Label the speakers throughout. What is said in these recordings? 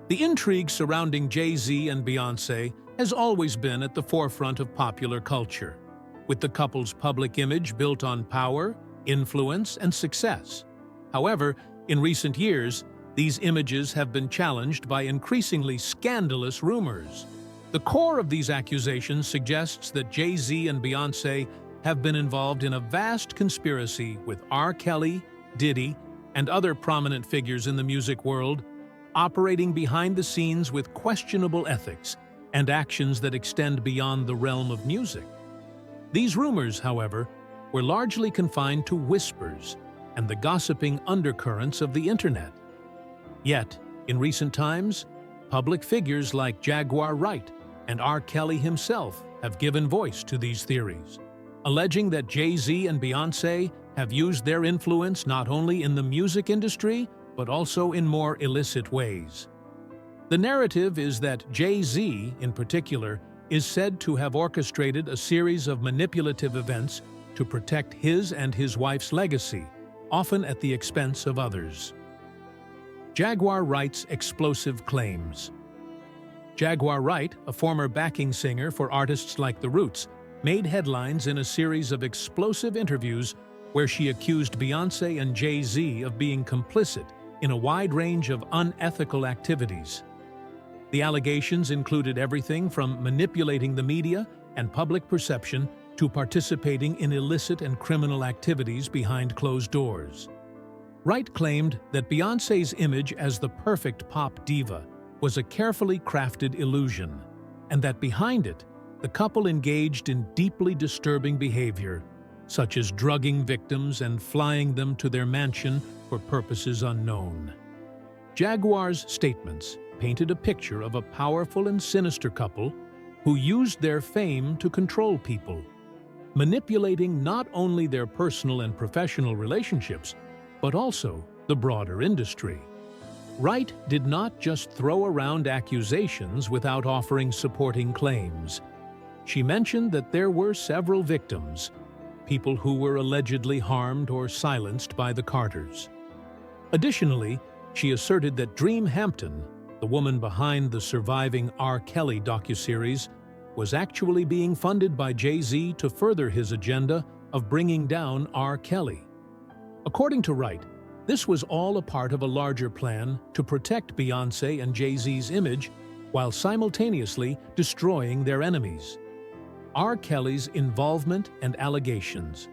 Speaker 1: The intrigue surrounding Jay-Z and Beyoncé has always been at the forefront of popular culture, with the couple's public image built on power, influence, and success. However, in recent years, these images have been challenged by increasingly scandalous rumors. The core of these accusations suggests that Jay-Z and Beyoncé have been involved in a vast conspiracy with R. Kelly, Diddy, and other prominent figures in the music world, operating behind the scenes with questionable ethics and actions that extend beyond the realm of music. These rumors, however, were largely confined to whispers and the gossiping undercurrents of the internet. Yet, in recent times, public figures like Jaguar Wright and R. Kelly himself have given voice to these theories, alleging that Jay-Z and Beyoncé have used their influence not only in the music industry, but also in more illicit ways. The narrative is that Jay-Z, in particular, is said to have orchestrated a series of manipulative events to protect his and his wife's legacy, often at the expense of others. Jaguar Wright's explosive claims. Jaguar Wright, a former backing singer for artists like The Roots, made headlines in a series of explosive interviews where she accused Beyoncé and Jay-Z of being complicit in a wide range of unethical activities. The allegations included everything from manipulating the media and public perception to participating in illicit and criminal activities behind closed doors. Wright claimed that Beyoncé's image as the perfect pop diva was a carefully crafted illusion, and that behind it, the couple engaged in deeply disturbing behavior, such as drugging victims and flying them to their mansion for purposes unknown. Jaguar's statements painted a picture of a powerful and sinister couple who used their fame to control people, manipulating not only their personal and professional relationships, but also the broader industry. Wright did not just throw around accusations without offering supporting claims. She mentioned that there were several victims, people who were allegedly harmed or silenced by the Carters. Additionally, she asserted that Dream Hampton, the woman behind the surviving R. Kelly docuseries, was actually being funded by Jay-Z to further his agenda of bringing down R. Kelly. According to Wright, this was all a part of a larger plan to protect Beyoncé and Jay-Z's image while simultaneously destroying their enemies. R. Kelly's involvement and allegations.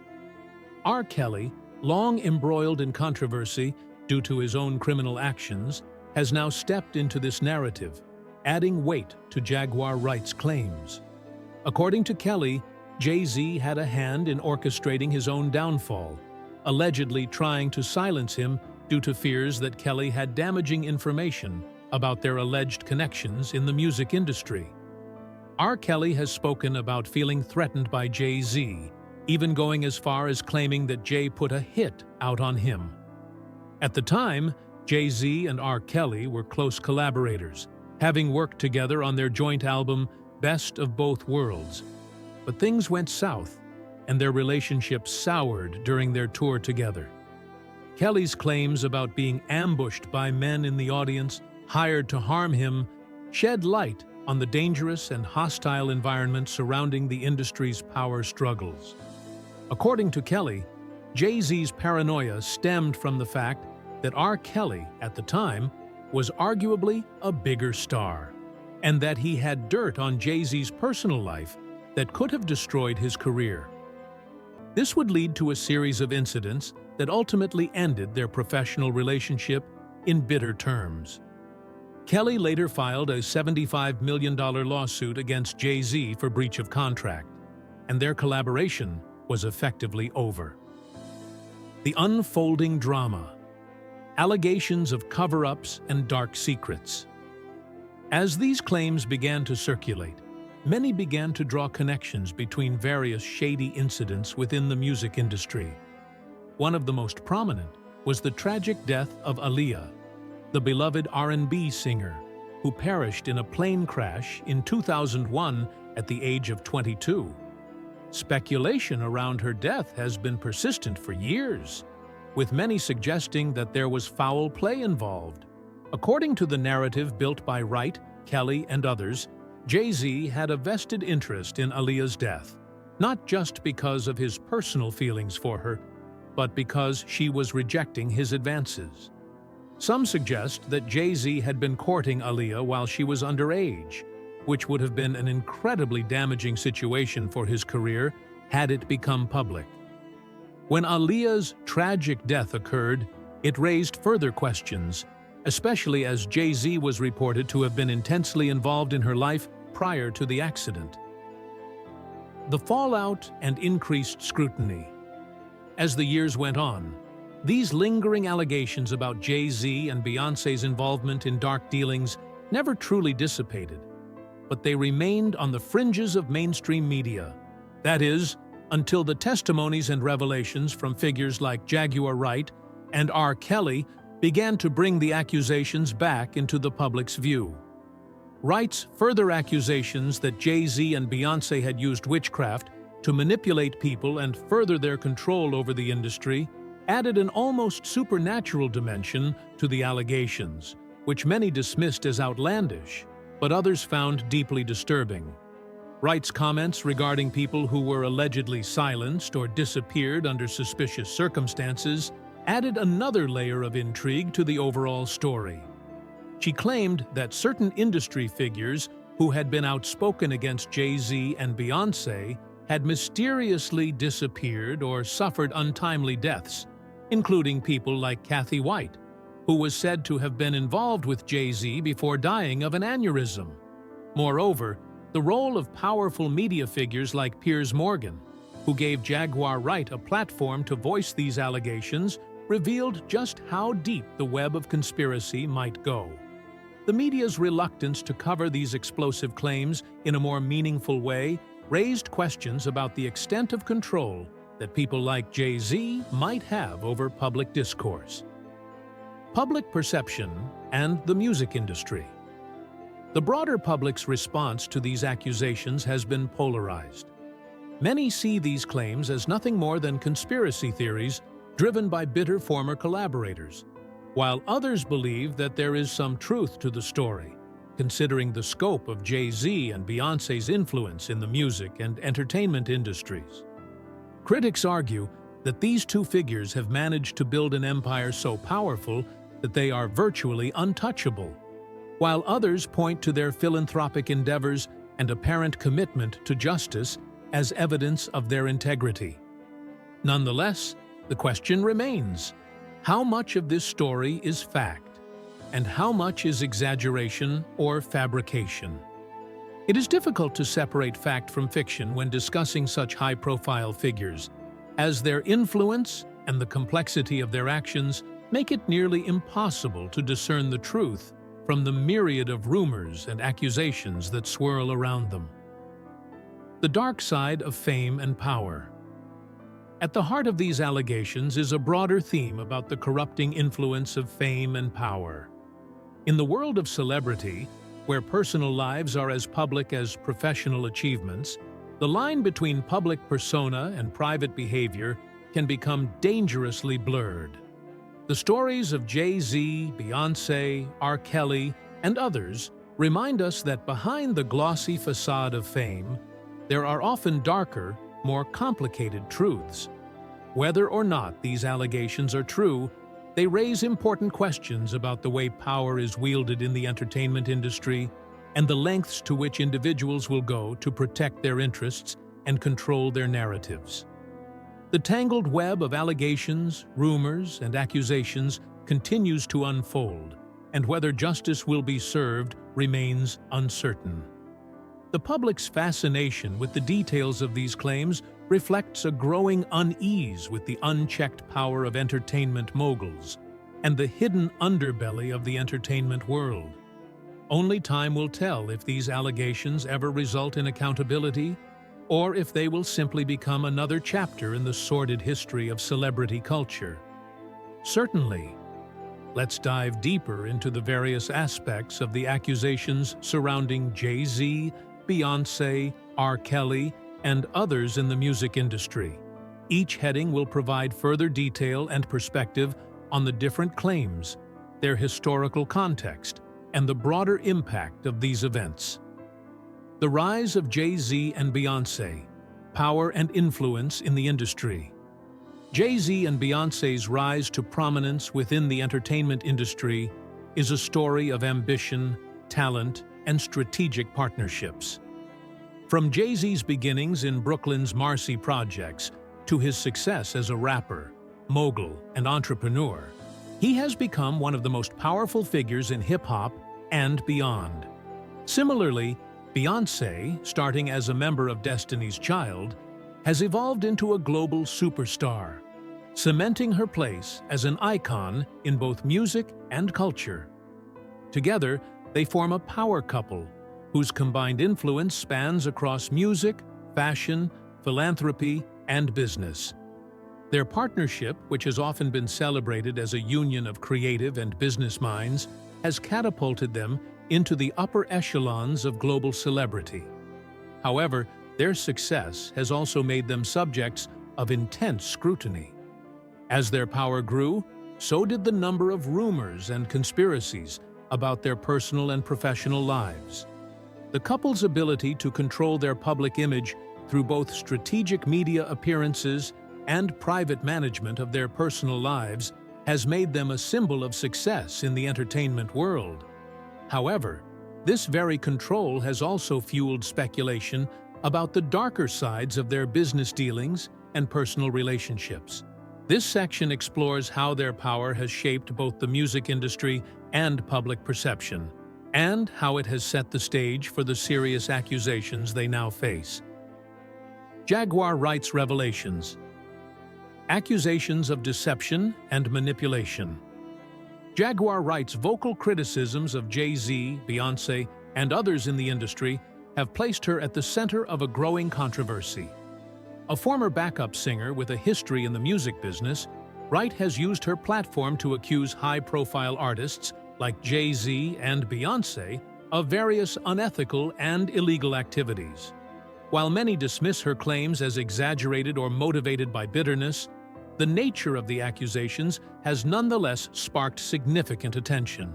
Speaker 1: R. Kelly, long embroiled in controversy due to his own criminal actions, has now stepped into this narrative, adding weight to Jaguar Wright's claims. According to Kelly, Jay-Z had a hand in orchestrating his own downfall, allegedly trying to silence him due to fears that Kelly had damaging information about their alleged connections in the music industry. R. Kelly has spoken about feeling threatened by Jay-Z, even going as far as claiming that Jay put a hit out on him. At the time, Jay-Z and R. Kelly were close collaborators, having worked together on their joint album Best of Both Worlds. But things went south, and their relationship soured during their tour together. Kelly's claims about being ambushed by men in the audience hired to harm him shed light on the dangerous and hostile environment surrounding the industry's power struggles. According to Kelly, Jay-Z's paranoia stemmed from the fact that R. Kelly, at the time, was arguably a bigger star, and that he had dirt on Jay-Z's personal life that could have destroyed his career. This would lead to a series of incidents that ultimately ended their professional relationship in bitter terms. Kelly later filed a $75 million lawsuit against Jay-Z for breach of contract, and their collaboration was effectively over. The unfolding drama. Allegations of cover-ups and dark secrets. As these claims began to circulate, many began to draw connections between various shady incidents within the music industry. One of the most prominent was the tragic death of Aaliyah, the beloved R&B singer, who perished in a plane crash in 2001 at the age of 22. Speculation around her death has been persistent for years, with many suggesting that there was foul play involved. According to the narrative built by Wright, Kelly, and others, Jay-Z had a vested interest in Aaliyah's death, not just because of his personal feelings for her, but because she was rejecting his advances. Some suggest that Jay-Z had been courting Aaliyah while she was underage, which would have been an incredibly damaging situation for his career had it become public. When Aaliyah's tragic death occurred, it raised further questions, especially as Jay-Z was reported to have been intensely involved in her life prior to the accident. The fallout and increased scrutiny. As the years went on, these lingering allegations about Jay-Z and Beyoncé's involvement in dark dealings never truly dissipated, but they remained on the fringes of mainstream media. That is, until the testimonies and revelations from figures like Jaguar Wright and R. Kelly began to bring the accusations back into the public's view. Wright's further accusations that Jay-Z and Beyoncé had used witchcraft to manipulate people and further their control over the industry added an almost supernatural dimension to the allegations, which many dismissed as outlandish, but others found deeply disturbing. Wright's comments regarding people who were allegedly silenced or disappeared under suspicious circumstances added another layer of intrigue to the overall story. She claimed that certain industry figures who had been outspoken against Jay-Z and Beyoncé had mysteriously disappeared or suffered untimely deaths, including people like Kathy White, who was said to have been involved with Jay-Z before dying of an aneurysm. Moreover, the role of powerful media figures like Piers Morgan, who gave Jaguar Wright a platform to voice these allegations, revealed just how deep the web of conspiracy might go. The media's reluctance to cover these explosive claims in a more meaningful way raised questions about the extent of control that people like Jay-Z might have over public discourse. Public perception and the music industry. The broader public's response to these accusations has been polarized. Many see these claims as nothing more than conspiracy theories driven by bitter former collaborators, while others believe that there is some truth to the story, considering the scope of Jay-Z and Beyoncé's influence in the music and entertainment industries. Critics argue that these two figures have managed to build an empire so powerful that they are virtually untouchable, while others point to their philanthropic endeavors and apparent commitment to justice as evidence of their integrity. Nonetheless, the question remains: how much of this story is fact, and how much is exaggeration or fabrication? It is difficult to separate fact from fiction when discussing such high-profile figures, as their influence and the complexity of their actions make it nearly impossible to discern the truth from the myriad of rumors and accusations that swirl around them. The dark side of fame and power. At the heart of these allegations is a broader theme about the corrupting influence of fame and power. In the world of celebrity, where personal lives are as public as professional achievements, the line between public persona and private behavior can become dangerously blurred. The stories of Jay-Z, Beyoncé, R. Kelly, and others remind us that behind the glossy facade of fame, there are often darker, more complicated truths. Whether or not these allegations are true, they raise important questions about the way power is wielded in the entertainment industry and the lengths to which individuals will go to protect their interests and control their narratives. The tangled web of allegations, rumors, and accusations continues to unfold, and whether justice will be served remains uncertain. The public's fascination with the details of these claims reflects a growing unease with the unchecked power of entertainment moguls and the hidden underbelly of the entertainment world. Only time will tell if these allegations ever result in accountability, or if they will simply become another chapter in the sordid history of celebrity culture. Certainly, let's dive deeper into the various aspects of the accusations surrounding Jay-Z, Beyoncé, R. Kelly, and others in the music industry. Each heading will provide further detail and perspective on the different claims, their historical context, and the broader impact of these events. The rise of Jay-Z and Beyoncé, power and influence in the industry. Jay-Z and Beyoncé's rise to prominence within the entertainment industry is a story of ambition, talent, and strategic partnerships. From Jay-Z's beginnings in Brooklyn's Marcy Projects to his success as a rapper, mogul, and entrepreneur, he has become one of the most powerful figures in hip-hop and beyond. Similarly, Beyoncé, starting as a member of Destiny's Child, has evolved into a global superstar, cementing her place as an icon in both music and culture. Together, they form a power couple whose combined influence spans across music, fashion, philanthropy, and business. Their partnership, which has often been celebrated as a union of creative and business minds, has catapulted them into the upper echelons of global celebrity. However, their success has also made them subjects of intense scrutiny. As their power grew, so did the number of rumors and conspiracies about their personal and professional lives. The couple's ability to control their public image through both strategic media appearances and private management of their personal lives has made them a symbol of success in the entertainment world. However, this very control has also fueled speculation about the darker sides of their business dealings and personal relationships. This section explores how their power has shaped both the music industry and public perception, and how it has set the stage for the serious accusations they now face. Jaguar Wright's revelations. Accusations of deception and manipulation. Jaguar Wright's vocal criticisms of Jay-Z, Beyoncé, and others in the industry have placed her at the center of a growing controversy. A former backup singer with a history in the music business, Wright has used her platform to accuse high-profile artists like Jay-Z and Beyoncé of various unethical and illegal activities. While many dismiss her claims as exaggerated or motivated by bitterness, the nature of the accusations has nonetheless sparked significant attention.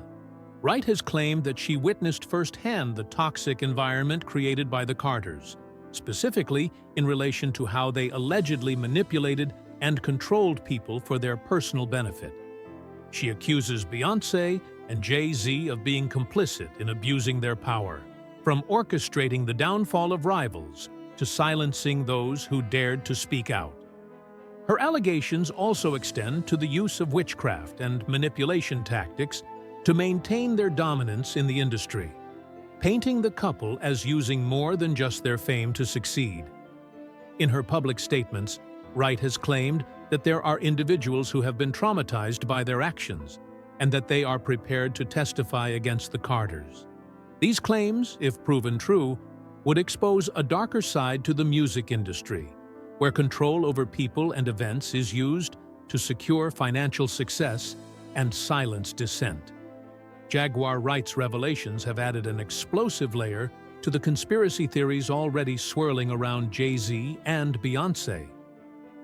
Speaker 1: Wright has claimed that she witnessed firsthand the toxic environment created by the Carters, specifically in relation to how they allegedly manipulated and controlled people for their personal benefit. She accuses Beyoncé and Jay-Z of being complicit in abusing their power, from orchestrating the downfall of rivals to silencing those who dared to speak out. Her allegations also extend to the use of witchcraft and manipulation tactics to maintain their dominance in the industry, painting the couple as using more than just their fame to succeed. In her public statements, Wright has claimed that there are individuals who have been traumatized by their actions and that they are prepared to testify against the Carters. These claims, if proven true, would expose a darker side to the music industry, where control over people and events is used to secure financial success and silence dissent. Jaguar Wright's revelations have added an explosive layer to the conspiracy theories already swirling around Jay-Z and Beyoncé.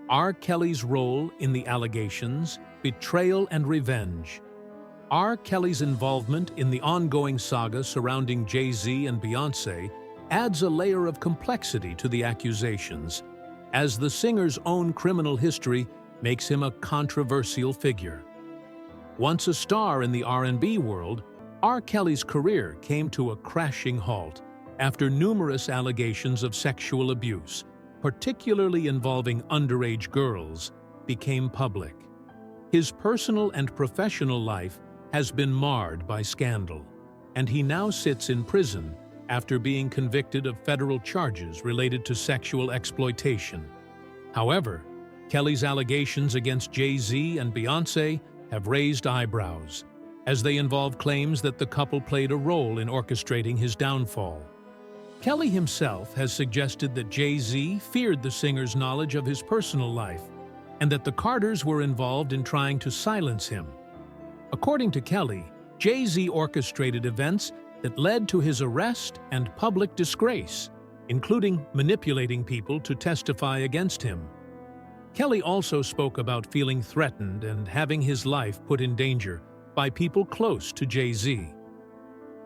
Speaker 1: R. Kelly's role in the allegations, betrayal and revenge. R. Kelly's involvement in the ongoing saga surrounding Jay-Z and Beyoncé adds a layer of complexity to the accusations, as the singer's own criminal history makes him a controversial figure. Once a star in the R&B world, R. Kelly's career came to a crashing halt after numerous allegations of sexual abuse, particularly involving underage girls, became public. His personal and professional life has been marred by scandal, and he now sits in prison after being convicted of federal charges related to sexual exploitation. However, Kelly's allegations against Jay-Z and Beyoncé have raised eyebrows, as they involve claims that the couple played a role in orchestrating his downfall. Kelly himself has suggested that Jay-Z feared the singer's knowledge of his personal life, and that the Carters were involved in trying to silence him. According to Kelly, Jay-Z orchestrated events that led to his arrest and public disgrace, including manipulating people to testify against him. Kelly also spoke about feeling threatened and having his life put in danger by people close to Jay-Z.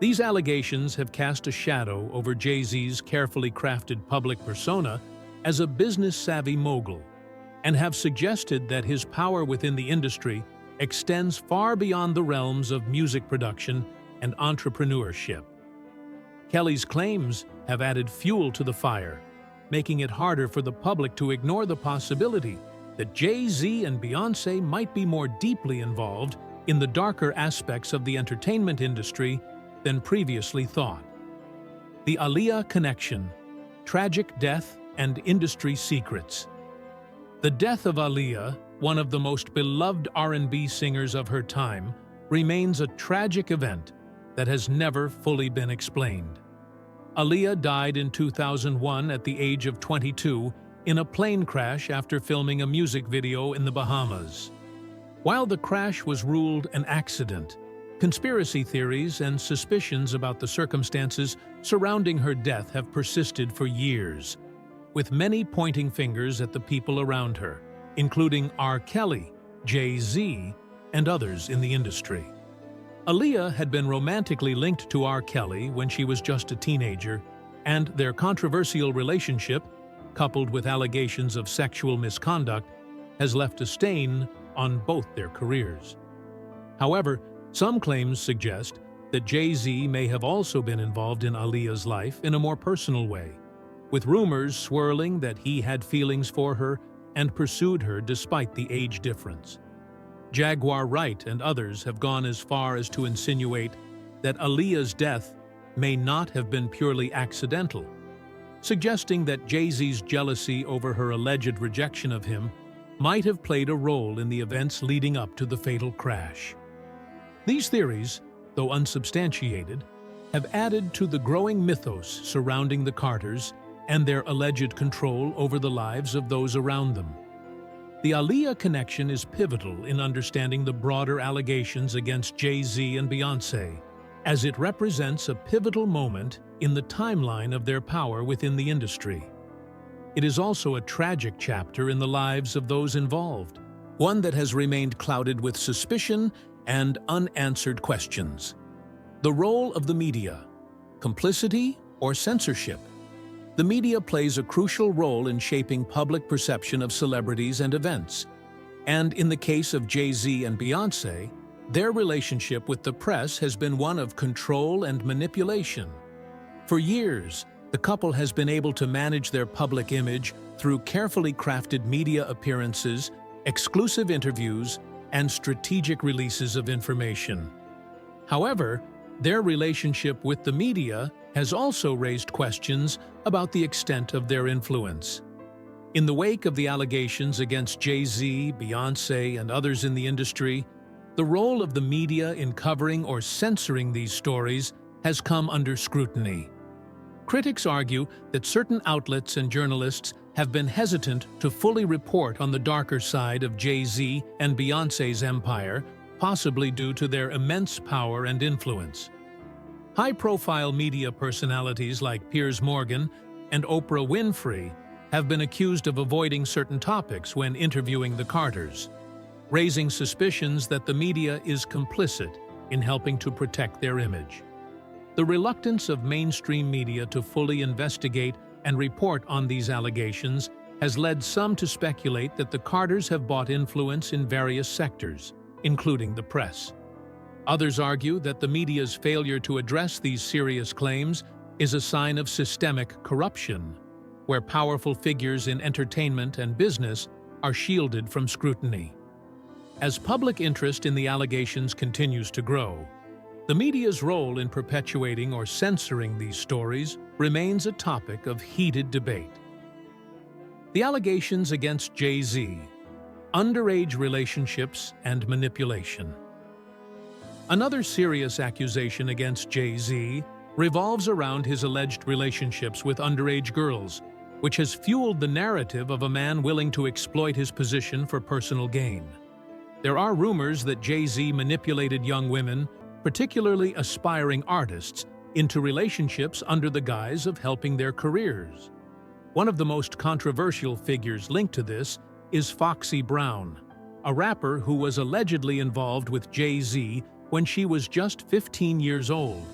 Speaker 1: These allegations have cast a shadow over Jay-Z's carefully crafted public persona as a business-savvy mogul, and have suggested that his power within the industry extends far beyond the realms of music production and entrepreneurship. Kelly's claims have added fuel to the fire, making it harder for the public to ignore the possibility that Jay-Z and Beyoncé might be more deeply involved in the darker aspects of the entertainment industry than previously thought. The Aaliyah connection, tragic death, and industry secrets. The death of Aaliyah, one of the most beloved R&B singers of her time, remains a tragic event that has never fully been explained. Aaliyah died in 2001 at the age of 22 in a plane crash after filming a music video in the Bahamas. While the crash was ruled an accident, conspiracy theories and suspicions about the circumstances surrounding her death have persisted for years, with many pointing fingers at the people around her, including R. Kelly, Jay-Z, and others in the industry. Aaliyah had been romantically linked to R. Kelly when she was just a teenager, and their controversial relationship, coupled with allegations of sexual misconduct, has left a stain on both their careers. However, some claims suggest that Jay-Z may have also been involved in Aaliyah's life in a more personal way, with rumors swirling that he had feelings for her and pursued her despite the age difference. Jaguar Wright and others have gone as far as to insinuate that Aaliyah's death may not have been purely accidental, suggesting that Jay-Z's jealousy over her alleged rejection of him might have played a role in the events leading up to the fatal crash. These theories, though unsubstantiated, have added to the growing mythos surrounding the Carters and their alleged control over the lives of those around them. The Aaliyah connection is pivotal in understanding the broader allegations against Jay-Z and Beyoncé, as it represents a pivotal moment in the timeline of their power within the industry. It is also a tragic chapter in the lives of those involved, one that has remained clouded with suspicion and unanswered questions. The role of the media: complicity or censorship? The media plays a crucial role in shaping public perception of celebrities and events. And in the case of Jay-Z and Beyoncé, their relationship with the press has been one of control and manipulation. For years, the couple has been able to manage their public image through carefully crafted media appearances, exclusive interviews, and strategic releases of information. However, their relationship with the media has also raised questions about the extent of their influence. In the wake of the allegations against Jay-Z, Beyoncé, and others in the industry, the role of the media in covering or censoring these stories has come under scrutiny. Critics argue that certain outlets and journalists have been hesitant to fully report on the darker side of Jay-Z and Beyoncé's empire, possibly due to their immense power and influence. High-profile media personalities like Piers Morgan and Oprah Winfrey have been accused of avoiding certain topics when interviewing the Carters, raising suspicions that the media is complicit in helping to protect their image. The reluctance of mainstream media to fully investigate and report on these allegations has led some to speculate that the Carters have bought influence in various sectors, including the press. Others argue that the media's failure to address these serious claims is a sign of systemic corruption, where powerful figures in entertainment and business are shielded from scrutiny. As public interest in the allegations continues to grow, the media's role in perpetuating or censoring these stories remains a topic of heated debate. The allegations against Jay-Z: underage relationships and manipulation. Another serious accusation against Jay-Z revolves around his alleged relationships with underage girls, which has fueled the narrative of a man willing to exploit his position for personal gain. There are rumors that Jay-Z manipulated young women, particularly aspiring artists, into relationships under the guise of helping their careers. One of the most controversial figures linked to this is Foxy Brown, a rapper who was allegedly involved with Jay-Z when she was just 15 years old.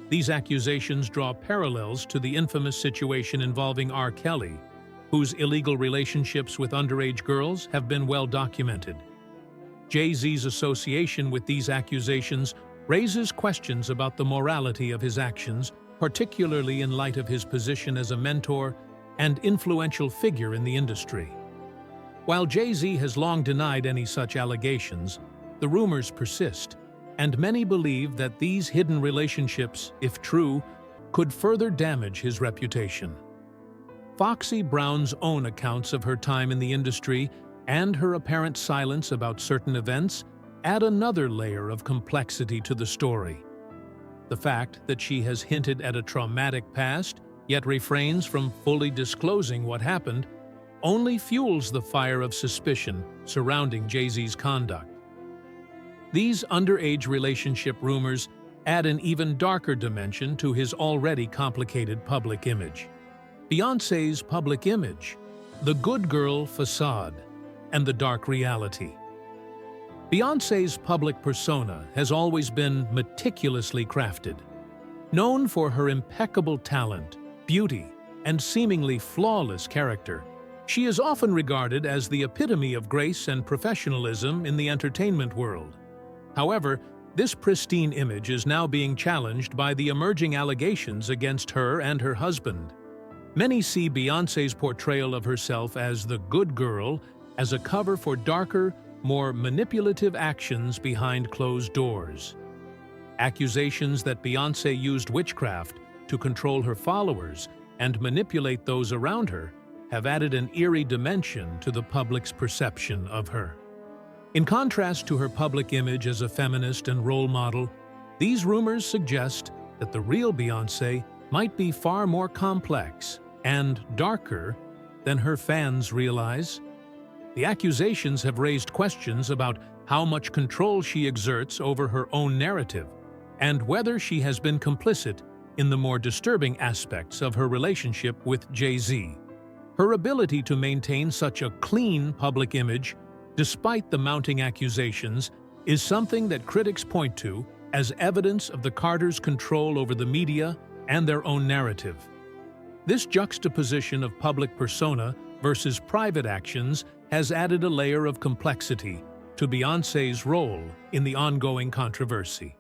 Speaker 1: These accusations draw parallels to the infamous situation involving R. Kelly, whose illegal relationships with underage girls have been well documented. Jay-Z's association with these accusations raises questions about the morality of his actions, particularly in light of his position as a mentor and influential figure in the industry. While Jay-Z has long denied any such allegations, the rumors persist, and many believe that these hidden relationships, if true, could further damage his reputation. Foxy Brown's own accounts of her time in the industry and her apparent silence about certain events add another layer of complexity to the story. The fact that she has hinted at a traumatic past, yet refrains from fully disclosing what happened, only fuels the fire of suspicion surrounding Jay-Z's conduct. These underage relationship rumors add an even darker dimension to his already complicated public image. Beyoncé's public image, the good girl facade, and the dark reality. Beyoncé's public persona has always been meticulously crafted. Known for her impeccable talent, beauty, and seemingly flawless character, she is often regarded as the epitome of grace and professionalism in the entertainment world. However, this pristine image is now being challenged by the emerging allegations against her and her husband. Many see Beyoncé's portrayal of herself as the good girl as a cover for darker, more manipulative actions behind closed doors. Accusations that Beyoncé used witchcraft to control her followers and manipulate those around her have added an eerie dimension to the public's perception of her. In contrast to her public image as a feminist and role model, these rumors suggest that the real Beyoncé might be far more complex and darker than her fans realize. The accusations have raised questions about how much control she exerts over her own narrative and whether she has been complicit in the more disturbing aspects of her relationship with Jay-Z. Her ability to maintain such a clean public image despite the mounting accusations is something that critics point to as evidence of the Carters' control over the media and their own narrative. This juxtaposition of public persona versus private actions has added a layer of complexity to Beyoncé's role in the ongoing controversy.